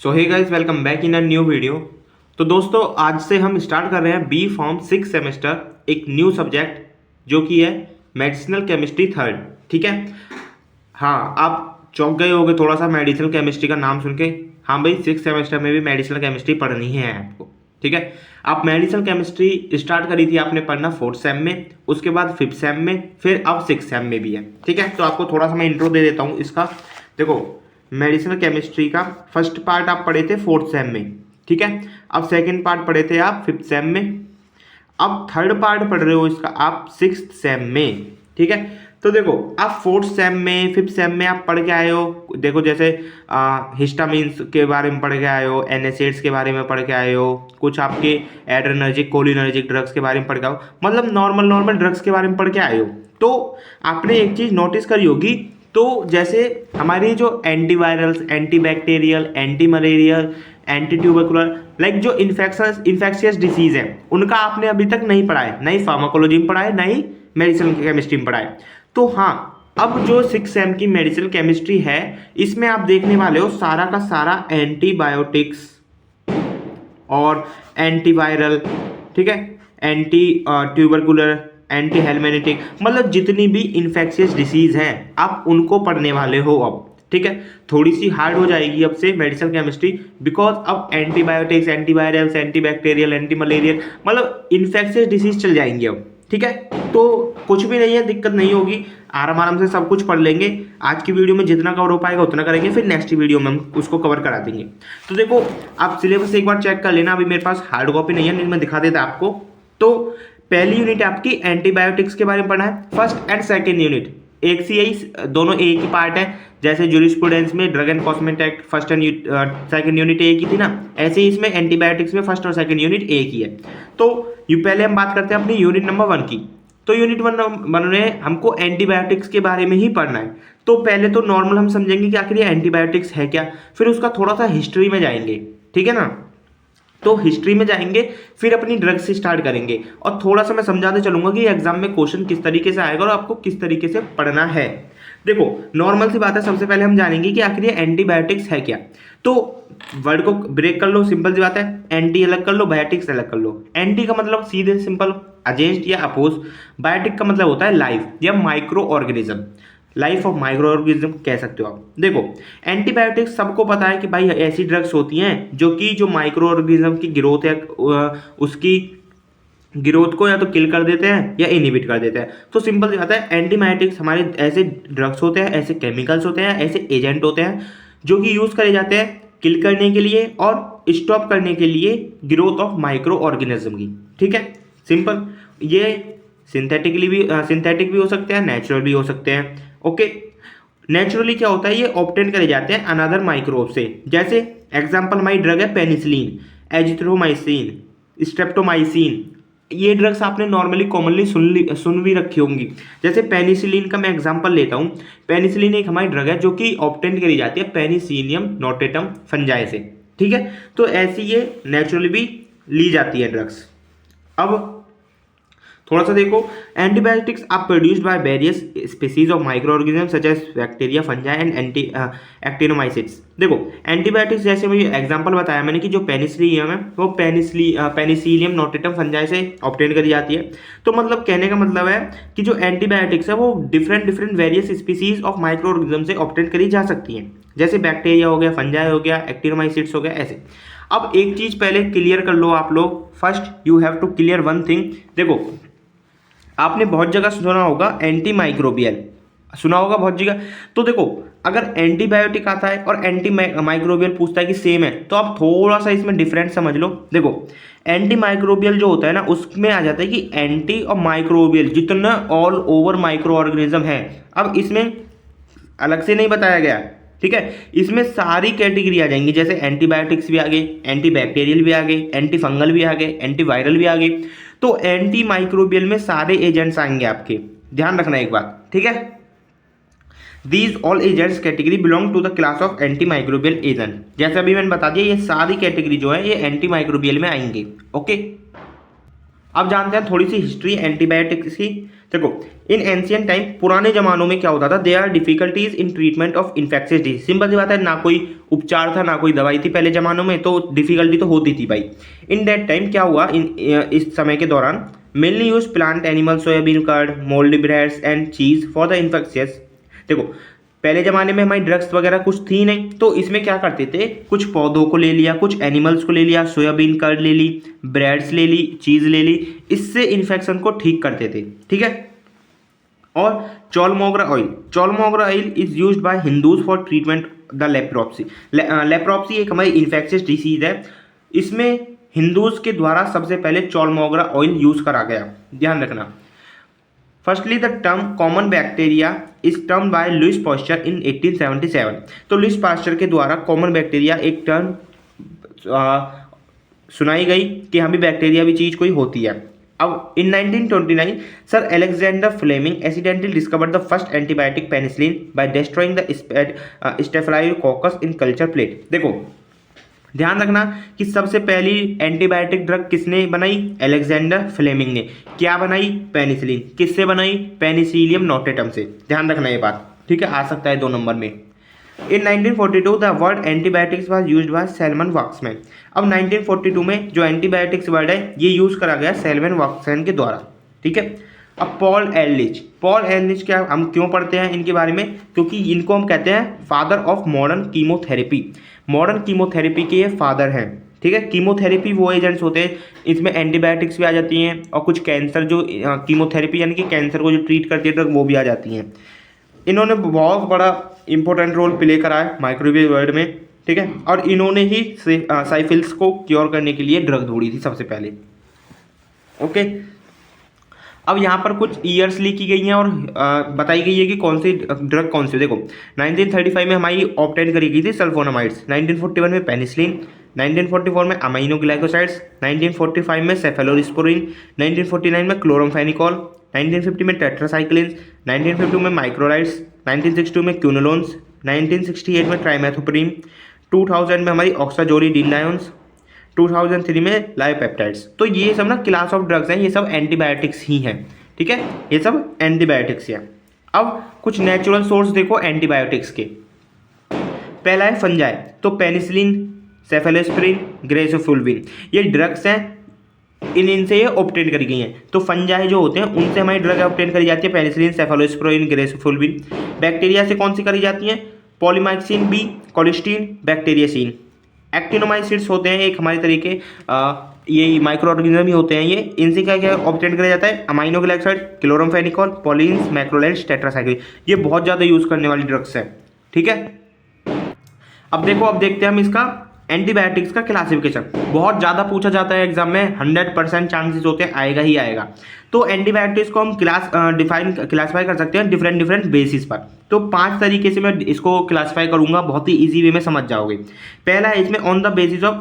So hey guys, welcome back in a new video. तो दोस्तों, आज से हम स्टार्ट कर रहे हैं बी फॉर्म 6 सेमेस्टर, एक न्यू सब्जेक्ट जो कि है मेडिसिनल केमिस्ट्री थर्ड। ठीक है। हाँ, आप चौंक गए होगे थोड़ा सा मेडिसिनल केमिस्ट्री का नाम सुन के। हाँ भाई, 6 सेमेस्टर में भी मेडिसिनल केमिस्ट्री पढ़नी है आपको। ठीक है। आप मेडिसिनल केमिस्ट्री स्टार्ट करी थी आपने पढ़ना 4th सेम में, उसके बाद 5th सेम में, फिर अब 6th सेम में भी है। ठीक है। तो आपको थोड़ा सा मैं इंट्रो दे देता हूँ इसका। देखो, मेडिसिनल केमिस्ट्री का फर्स्ट पार्ट आप पढ़े थे 4th सेम में। ठीक है। अब सेकंड पार्ट पढ़े थे आप 5th सेम में। अब थर्ड पार्ट पढ़ रहे हो इसका आप 6th सेम में। ठीक है। तो देखो, आप 4th सेम में 5th सेम में आप पढ़ के आए हो। देखो, जैसे हिस्टामिन्स के बारे में पढ़ के आए हो, एनएसएड्स के बारे में पढ़ के आए हो, कुछ आपके एड्रेनर्जिक कोलिनर्जिक ड्रग्स के बारे में पढ़ के आओ, मतलब नॉर्मल ड्रग्स के बारे में पढ़ के आए हो। तो आपने एक चीज़ नोटिस करी होगी, तो जैसे हमारी जो antivirals, antibacterial, anti malarial, anti tubercular, like जो इन्फेक्शियस डिसीज है, उनका आपने अभी तक नहीं पढ़ा है, ना ही फार्माकोलॉजी में पढ़ा है, ना ही मेडिसिनल केमिस्ट्री में पढ़ा है। तो हाँ, अब जो 6 सेम की मेडिसिनल केमिस्ट्री है, इसमें आप देखने वाले हो सारा का सारा एंटीबायोटिक्स और एंटीवायरल, ठीक है, एंटी ट्यूबरकुलर, एंटी हेलमेनेटिक, मतलब जितनी भी इन्फेक्शियस डिसीज हैं आप उनको पढ़ने वाले हो अब। ठीक है। थोड़ी सी हार्ड हो जाएगी अब से मेडिसिनल केमिस्ट्री, बिकॉज अब antibiotics, antivirals, antibacterial, anti malarial, मतलब इन्फेक्शियस डिसीज चल जाएंगे अब। ठीक है। तो कुछ भी नहीं है, दिक्कत नहीं होगी, आराम से सब कुछ पढ़ लेंगे। आज की वीडियो में जितना कवर हो पाएगा उतना करेंगे, फिर नेक्स्ट वीडियो में हम उसको कवर करा देंगे। तो देखो, आप सिलेबस एक बार चेक कर लेना। अभी मेरे पास हार्ड कॉपी नहीं है, नहीं मैं दिखा देता आपको। तो पहली यूनिट आपकी एंटीबायोटिक्स के बारे में पढ़ना है, फर्स्ट एंड सेकेंड यूनिट एक सी यही दोनों एक ही पार्ट है। जैसे जूरिस्प्रूडेंस में drug and cosmetic act first and second unit एक ही थी ना, ऐसे ही इसमें एंटीबायोटिक्स में फर्स्ट और सेकंड यूनिट एक ही है। तो ये पहले हम बात करते हैं अपनी यूनिट नंबर 1 की। तो यूनिट 1 में हमको एंटीबायोटिक्स के बारे में ही पढ़ना है। तो पहले तो नॉर्मल हम समझेंगे कि आखिर ये एंटीबायोटिक्स है क्या, फिर उसका थोड़ा सा हिस्ट्री में जाएंगे। ठीक है ना। तो हिस्ट्री में जाएंगे, फिर अपनी ड्रग्स से स्टार्ट करेंगे, और थोड़ा सा मैं समझाते चलूंगा कि एग्जाम में क्वेश्चन किस तरीके से आएगा और आपको किस तरीके से पढ़ना है। देखो, नॉर्मल सी बात है, सबसे पहले हम जानेंगे कि आखिर ये एंटीबायोटिक्स है क्या। तो वर्ड को ब्रेक कर लो, सिंपल सी बात है, एंटी अलग कर लो, बायोटिक्स अलग कर लो। एंटी का मतलब सीधे सिंपल अगेंस्ट या अपोज, बायोटिक का मतलब होता है लाइफ या micro organism, life of micro organism कह सकते हो आप। देखो, एंटीबायोटिक्स सबको पता है कि भाई ऐसी ड्रग्स होती हैं जो माइक्रो ऑर्गेनिज्म की ग्रोथ है, उसकी ग्रोथ को या तो किल कर देते हैं या इनहिबिट कर देते हैं। तो सिंपल सी बात है, एंटीबायोटिक्स हमारे ऐसे ड्रग्स होते हैं, ऐसे केमिकल्स होते हैं, ऐसे एजेंट होते हैं जो कि यूज़ करे जाते हैं किल करने के लिए और स्टॉप करने के लिए ग्रोथ ऑफ माइक्रो ऑर्गेनिज्म की। ठीक है, सिंपल। ये सिंथेटिक भी हो सकते हैं, नेचुरल भी हो सकते हैं। ओके। नेचुरली क्या होता है, ये ऑब्टेन करे जाते हैं अनदर माइक्रोब से। जैसे एग्जांपल हमारी ड्रग है पेनिसिलिन, एजिथ्रोमाइसिन, स्ट्रेप्टोमाइसिन। ये ड्रग्स आपने नॉर्मली कॉमनली सुन भी रखी होंगी। जैसे पेनिसिलिन का मैं एग्जांपल लेता हूँ। पेनिसिलिन एक हमारी ड्रग है जो कि ऑब्टेन करी जाती है पेनिसिलियम नोटेटम फंजाई से। ठीक है। तो ऐसी ये नेचुरली भी ली जाती है ड्रग्स। अब थोड़ा सा देखो, antibiotics are produced by various species of micro organism such as bacteria, fungi and actinomycetes. देखो, एंटीबायोटिक्स जैसे मुझे एग्जांपल बताया मैंने कि जो पेनिसिलियम है वो पेनिसिलियम नोटेटम फंजाई से ऑब्टेन करी जाती है। तो मतलब कहने का मतलब है कि जो एंटीबायोटिक्स है वो different various species of micro organism से ऑब्टेन करी जा सकती हैं। जैसे बैक्टीरिया हो गया, फंजाई हो गया, एक्टिनोमाइसिट्स हो गया, ऐसे। अब एक चीज पहले क्लियर कर लो आप लोग, first you have to clear one thing. देखो, आपने बहुत जगह सुना होगा एंटी माइक्रोबियल, सुना होगा बहुत जगह। तो देखो, अगर एंटीबायोटिक आता है और एंटी माइक्रोबियल पूछता है कि सेम है, तो आप थोड़ा सा इसमें डिफरेंट समझ लो। देखो, एंटी माइक्रोबियल जो होता है ना, उसमें आ जाता है कि एंटी और माइक्रोबियल जितना ऑल ओवर माइक्रो ऑर्गेनिज्म है। अब इसमें अलग से नहीं बताया गया। ठीक है। इसमें सारी कैटेगरी आ जाएंगी, जैसे एंटीबायोटिक्स भी आ गए, एंटी बैक्टीरियल भी आ गए, एंटी फंगल भी आ गए, एंटी वायरल भी आ गए। तो एंटी माइक्रोबियल में सारे एजेंट्स आएंगे आपके, ध्यान रखना एक बात। ठीक है। These all agents category belong to the class of anti microbial agent. जैसे अभी मैंने बता दिया, ये सारी कैटेगरी जो है ये एंटी माइक्रोबियल में आएंगे। ओके। अब जानते हैं थोड़ी सी हिस्ट्री एंटीबायोटिक्स की। देखो, इन एंशियंट टाइम, पुराने जमानों में क्या होता था, there are difficulties in treatment of infectious disease. Simple सी बात है, ना कोई उपचार था ना कोई दवाई थी पहले जमानों में, तो डिफिकल्टी तो होती थी भाई। इन दैट टाइम क्या हुआ, इस समय के दौरान mainly use plant animal soybean curd mouldy breads and cheese for the infectious. देखो, पहले ज़माने में हमारी ड्रग्स वगैरह कुछ थी नहीं, तो इसमें क्या करते थे, कुछ पौधों को ले लिया, कुछ एनिमल्स को ले लिया, सोयाबीन कर्ड ले ली, ब्रेड्स ले ली, चीज़ ले ली, इससे इन्फेक्शन को ठीक करते थे। ठीक है। और chaulmoogra oil is used by Hindus for treatment the leprosy. Leprosy एक हमारी इन्फेक्शियस डिसीज है, इसमें हिंदूज के द्वारा सबसे पहले चॉलमोग्रा ऑयल यूज करा गया, ध्यान रखना। Firstly the term common bacteria is term by Louis Pasteur in 1877। तो लुइस पास्चर के द्वारा कॉमन बैक्टीरिया एक टर्म सुनाई गई कि हाँ भी बैक्टीरिया भी चीज़ कोई होती है। अब in 1929 sir Alexander Fleming accidentally discovered the first antibiotic penicillin by destroying the staphylococcus in culture plate. देखो, ध्यान रखना कि सबसे पहली एंटीबायोटिक ड्रग किसने बनाई, एलेक्जेंडर फ्लेमिंग ने। क्या बनाई, पेनिसिलिन। किससे बनाई, पेनिसिलियम नोटेटम से। ध्यान रखना ये बात, ठीक है, आ सकता है 2 नंबर में। इन 1942 the word antibiotics was used by salmon Voxman. अब 1942 में जो एंटीबायोटिक्स वर्ड है ये यूज करा गया सैलमन वॉक्समैन के द्वारा। ठीक है। अब पॉल एलिच क्या हम क्यों पढ़ते हैं इनके बारे में, क्योंकि इनको हम कहते हैं father of modern chemotherapy. Modern chemotherapy के ये फादर हैं। ठीक है। कीमोथेरेपी वो एजेंट्स होते हैं, इसमें एंटीबायोटिक्स भी आ जाती हैं और कुछ कैंसर जो कीमोथेरेपी यानी कि कैंसर को जो ट्रीट करती है ड्रग वो भी आ जाती हैं। इन्होंने बहुत बड़ा इंपॉर्टेंट रोल प्ले करा है माइक्रोवेव वर्ल्ड में। ठीक है। और इन्होंने ही साइफिल्स को क्योर करने के लिए ड्रग ढूंढी थी सबसे पहले। ओके। अब यहाँ पर कुछ ईयर्स ली की गई हैं और बताई गई है कि कौन सी ड्रग कौन सी। देखो, 1935 में हमारी ऑब्टेन करी गई थी सल्फोनामाइड्स, 1941 में पेनिसिलिन, 1944 में अमाइनो ग्लाइकोसाइड्स, 1945 में सेफेलोस्पोरिन, 1949 में क्लोरमफेनिकोल, 1950 में टेट्रासाइक्लिन्स, 1952 में माइक्रोलाइड्स, 1962 में क्यूनोलोन्स, 1968 में ट्राइमेथोप्रीन, 2000 में हमारी ऑक्साजोलिडिनायोन्स, 2003 में लाइपोपेप्टाइड्स। तो ये सब ना क्लास ऑफ ड्रग्स हैं, ये सब एंटीबायोटिक्स ही हैं। ठीक है, ये सब एंटीबायोटिक्स हैं। अब कुछ नेचुरल सोर्स देखो एंटीबायोटिक्स के। पहला है फंजाई, तो पेनिसिलिन, सेफेलोस्पोरिन, ग्रेसोफुल्विन, ये ड्रग्स हैं, इनसे ये ऑब्टेन करी गई हैं। तो फंजाई जो होते हैं उनसे हमारी ड्रग ऑब्टेन करी जाती है, पेनिसिलिन, सेफेलोस्पोरिन, ग्रेसोफुल्विन। बैक्टीरिया से कौन सी करी जाती हैं, पॉलीमाइसिन बी, कोलिस्टीन, बैक्टीरियासिन। एक्टिनोमाइसिड्स होते हैं एक हमारे तरीके ये माइक्रो ऑर्गेनिज्म ही होते हैं ये। इनसे क्या क्या ऑब्टेन किया जाता है, amino glycoside, chloramphenicol, polyenes, macrolides, tetracycline. ये बहुत ज़्यादा यूज़ करने वाली ड्रग्स है। ठीक है। अब देखो, अब देखते हैं हम इसका एंटीबायोटिक्स का क्लासिफिकेशन। बहुत ज़्यादा पूछा जाता है एग्जाम में, 100% चांसेस होते हैं आएगा ही आएगा। तो एंटीबायोटिक्स को हम क्लासीफाई कर सकते हैं डिफरेंट बेसिस पर। तो 5 तरीके से मैं इसको क्लासीफाई करूंगा, बहुत ही इजी वे में समझ जाओगे। पहला है इसमें on the basis of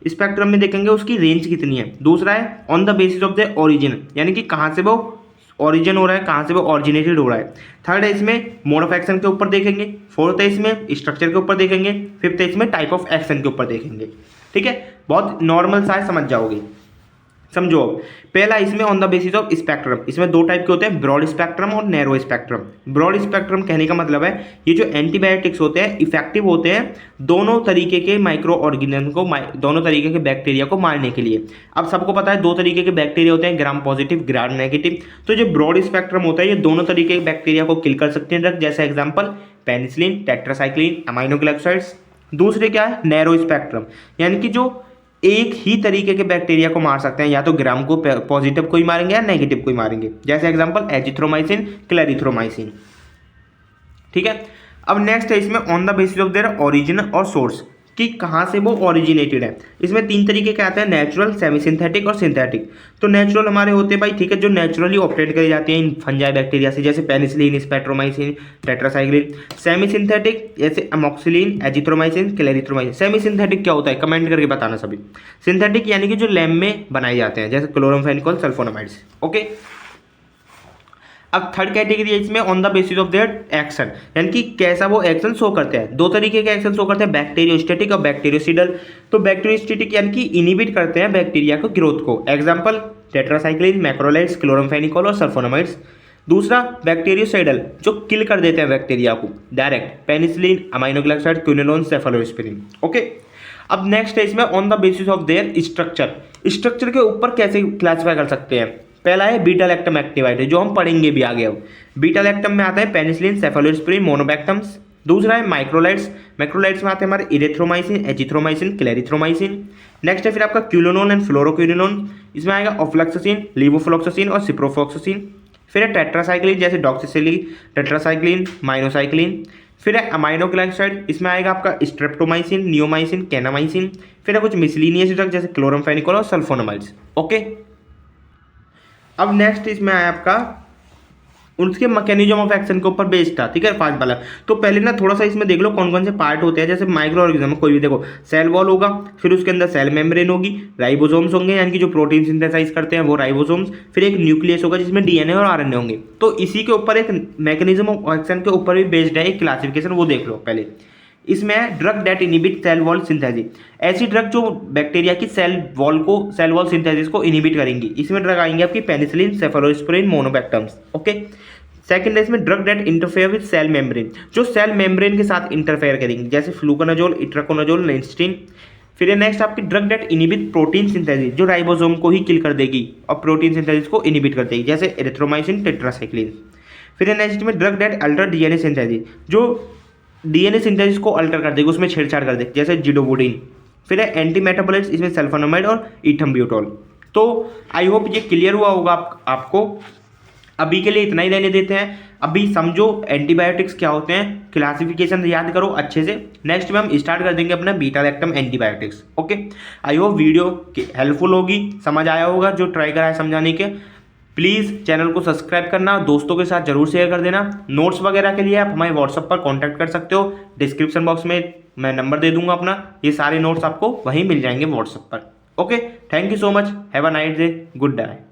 spectrum में देखेंगे उसकी रेंज कितनी है। दूसरा है on the basis of the origin, यानी कि कहाँ से वो ओरिजिन हो रहा है, कहाँ से वो ऑरिजिनेटेड हो रहा है। थर्ड है इसमें मोड ऑफ एक्शन के ऊपर देखेंगे। फोर्थ है इसमें स्ट्रक्चर के ऊपर देखेंगे। फिफ्थ है इसमें टाइप ऑफ एक्शन के ऊपर देखेंगे। ठीक है, बहुत नॉर्मल सा है, समझ जाओगे। समझो, पहला इसमें on the basis of spectrum, इसमें 2 टाइप के होते हैं, ब्रॉड स्पेक्ट्रम और नैरो स्पेक्ट्रम। ब्रॉड स्पेक्ट्रम कहने का मतलब है ये जो एंटीबायोटिक्स होते हैं इफेक्टिव होते हैं दोनों तरीके के माइक्रो ऑर्गेनिज्म को, दोनों तरीके के बैक्टीरिया को मारने के लिए। अब सबको पता है 2 तरीके के बैक्टीरिया होते हैं, ग्राम पॉजिटिव, ग्राम नेगेटिव। तो जो ब्रॉड स्पेक्ट्रम होता है ये दोनों तरीके के बैक्टीरिया को किल कर सकते हैं ड्रग, जैसे example penicillin, tetracycline, amino glycosides. दूसरे क्या है, नैरो स्पेक्ट्रम, यानी कि जो एक ही तरीके के बैक्टीरिया को मार सकते हैं, या तो ग्राम को पॉजिटिव को ही मारेंगे या नेगेटिव को ही मारेंगे, जैसे एग्जांपल एजिथ्रोमाइसिन, क्लेरिथ्रोमाइसिन। ठीक है। अब नेक्स्ट है इसमें on the basis of there origin और सोर्स, कि कहाँ से वो ओरिजिनेटेड है। इसमें 3 तरीके के आते हैं, नेचुरल, सेमी सिंथेटिक और सिंथेटिक। तो नेचुरल हमारे होते हैं भाई, ठीक है, जो नेचुरली ऑब्टेन करी जाती हैं इन फंजाई बैक्टीरिया से, जैसे पेनिसिलिन, स्पेक्ट्रोमाइसिन, टेट्रासाइक्लिन। सेमी सिंथेटिक जैसे amoxicillin, azithromycin, clarithromycin. Semi synthetic क्या होता है, कमेंट करके बताना सभी। सिंथेटिक यानी कि जो लैब में बनाए जाते हैं, जैसे क्लोरमफेनिकोल, सल्फोनामाइड्स। ओके। अब थर्ड कैटेगरी है इसमें on the basis of their action, यानी कि कैसा वो एक्शन शो करते हैं। 2 तरीके के एक्शन शो करते हैं, बैक्टीरियोस्टेटिक और बैक्टीरियोसिडल। तो बैक्टीरियोस्टेटिक यानी कि इनिबिट करते हैं बैक्टीरिया को ग्रोथ को। एग्जांपल टेट्रासाइक्लिन, मैक्रोलाइड्स, क्लोरामफेनिकोल और सल्फोनामाइड्स। दूसरा बैक्टीरियोसाइडल, जो किल कर देते हैं बैक्टीरिया को direct, penicillin, aminoglycoside, quinolone, cephalosporin. Okay, अब नेक्स्ट है इसमें on the basis of their structure, structure के ऊपर कैसे क्लासिफाई कर सकते हैं। पहला है बीटा लैक्टम एक्टिवाइड, जो हम पढ़ेंगे भी आगे। अब बीटा लैक्टम में आता है पेनिसिलिन, सेफालोस्पिरिन, मोनोबैक्टम्स। दूसरा है माइक्रोलाइड्स, माइक्रोलाइड्स में आते हैं हमारे इरेथ्रोमाइसिन, एजिथ्रोमाइसिन, क्लेरिथ्रोमाइसिन। नेक्स्ट है फिर आपका क्यूलोनोन एंड फ्लोरोक्विनोलोन, इसमें आएगा ऑफ्लैक्सोसिन, लीवोफ्लॉक्सोसिन और सिप्रोफ्लॉक्सोसिन। फिर है टेट्रासाइक्लिन जैसे डॉक्सिसिलिन, टेट्रासाइक्लिन, माइनोसाइक्लिन। फिर है अमाइनोग्लाइकोसाइड, इसमें आएगा आपका स्ट्रेप्टोमाइसिन, नियोमाइसिन, कैनामाइसिन। फिर है कुछ मिसलिनियस ड्रग जैसे क्लोरामफेनिकोल और सल्फोनामाइड्स। ओके, अब नेक्स्ट इसमें आया आपका उसके मैकेनिज्म ऑफ एक्शन के ऊपर बेस्ड था, ठीक है, फास्ट वाला। तो पहले ना थोड़ा सा इसमें देख लो कौन कौन से पार्ट होते हैं। जैसे माइक्रो ऑर्गेनिज्म कोई भी देखो, सेल वॉल होगा, फिर उसके अंदर सेल मेम्ब्रेन होगी, राइबोसोम्स होंगे यानी कि जो प्रोटीन सिंथेसाइज करते हैं वो राइबोसोम्स, फिर एक न्यूक्लियस होगा जिसमें डीएनए और आरएनए होंगे। तो इसी के ऊपर एक मैकेनिज्म ऑफ एक्शन के ऊपर भी बेस्ड है एक क्लासिफिकेशन, वो देख लो पहले। इसमें है drug that inhibit cell wall synthesis, ऐसी ड्रग जो बैक्टीरिया की सेल वॉल सिंथेसिस को इनिबिट करेंगी। इसमें ड्रग आएंगे आपकी penicillin, cephalosporin, monobactams. Okay, second है इसमें drug that interfere with cell membrane, जो सेल मेम्ब्रेन के साथ इंटरफेयर करेंगे जैसे फ्लूकोनाजोल, इट्राकोनाजोल, लेंस्टीन। फिर है नेक्स्ट आपकी drug that inhibit protein synthesis, जो राइबोसोम को ही किल कर देगी और प्रोटीन सिंथेसिस को इनिबिट कर देगी जैसे एरिथ्रोमाइसिन, टेट्रासाइक्लिन। फिर है नेक्स्ट में drug that alter DNA synthesis, जो डीएनए सिंथेसिस को अल्टर कर देगी, उसमें छेड़छाड़ कर देगी जैसे जिडोबुडिन। फिर है एंटी मेटाबोलाइट्स, इसमें सल्फोनामाइड और इथम्ब्यूटोल। तो आई होप ये क्लियर हुआ होगा आपको। अभी के लिए इतना ही रहने देते हैं। अभी समझो एंटीबायोटिक्स क्या होते हैं, क्लासिफिकेशन याद करो अच्छे से। नेक्स्ट में हम स्टार्ट कर देंगे अपना beta lactam antibiotics. Okay, I hope video helpful होगी, समझ आया होगा जो ट्राई करा है समझाने के। प्लीज़ चैनल को सब्सक्राइब करना, दोस्तों के साथ जरूर शेयर कर देना। नोट्स वगैरह के लिए आप हमारे व्हाट्सएप पर कॉन्टैक्ट कर सकते हो, डिस्क्रिप्शन बॉक्स में मैं नंबर दे दूंगा अपना, ये सारे नोट्स आपको वहीं मिल जाएंगे व्हाट्सएप पर। Okay, thank you so much, have a nice day, good day.